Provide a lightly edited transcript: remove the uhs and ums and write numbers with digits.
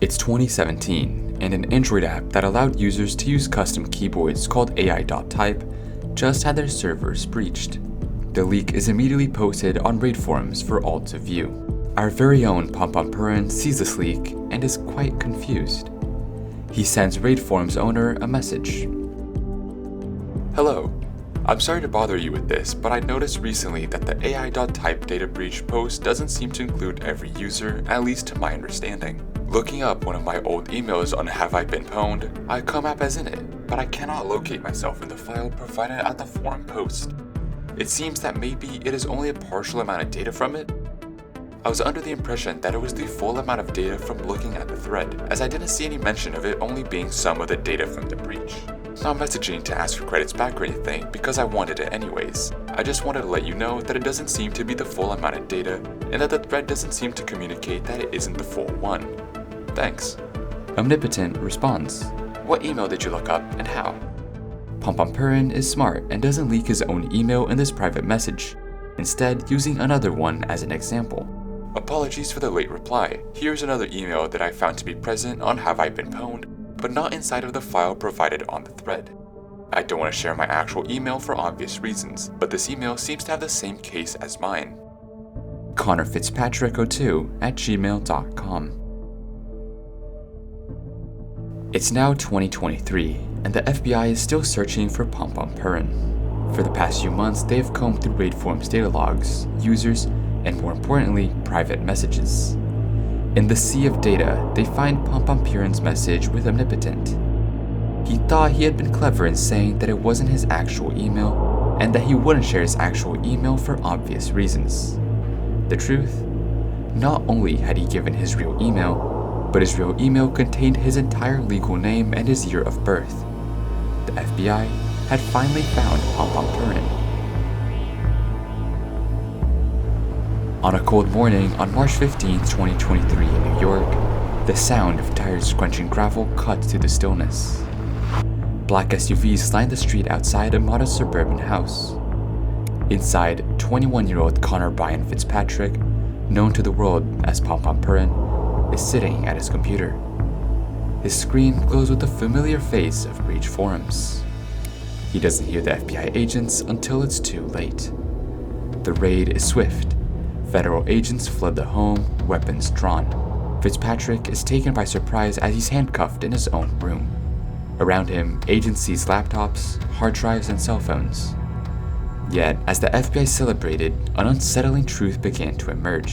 It's 2017, and an Android app that allowed users to use custom keyboards called AI.type just had their servers breached. The leak is immediately posted on RaidForums for all to view. Our very own Pompompurin sees this leak and is quite confused. He sends RaidForums owner a message. Hello, I'm sorry to bother you with this, but I noticed recently that the AI.type data breach post doesn't seem to include every user, at least to my understanding. Looking up one of my old emails on Have I Been Pwned, I come up as in it, but I cannot locate myself in the file provided at the forum post. It seems that maybe it is only a partial amount of data from it. I was under the impression that it was the full amount of data from looking at the thread, as I didn't see any mention of it only being some of the data from the breach. Not messaging to ask for credits back or anything, because I wanted it anyways. I just wanted to let you know that it doesn't seem to be the full amount of data, and that the thread doesn't seem to communicate that it isn't the full one. Thanks. Omnipotent responds, what email did you look up and how? Pompompurin is smart and doesn't leak his own email in this private message, instead using another one as an example. Apologies for the late reply. Here's another email that I found to be present on Have I Been Pwned, but not inside of the file provided on the thread. I don't want to share my actual email for obvious reasons, but this email seems to have the same case as mine. Connor Fitzpatrick 02@gmail.com. It's now 2023, and the FBI is still searching for Pompompurin. For the past few months, they have combed through RaidForums data logs, users, and more importantly, private messages. In the sea of data, they find Pompompurin's message with Omnipotent. He thought he had been clever in saying that it wasn't his actual email, and that he wouldn't share his actual email for obvious reasons. The truth? Not only had he given his real email, but his real email contained his entire legal name and his year of birth. The FBI had finally found Pompompurin. On a cold morning on March 15, 2023 in New York, the sound of tires scrunching gravel cuts through the stillness. Black SUVs line the street outside a modest suburban house. Inside, 21-year-old Connor Fitzpatrick, known to the world as Pompompurin, is sitting at his computer. His screen glows with the familiar face of RaidForums. He doesn't hear the FBI agents until it's too late. The raid is swift. Federal agents flood the home, weapons drawn. Fitzpatrick is taken by surprise as he's handcuffed in his own room. Around him, agents seize laptops, hard drives, and cell phones. Yet, as the FBI celebrated, an unsettling truth began to emerge.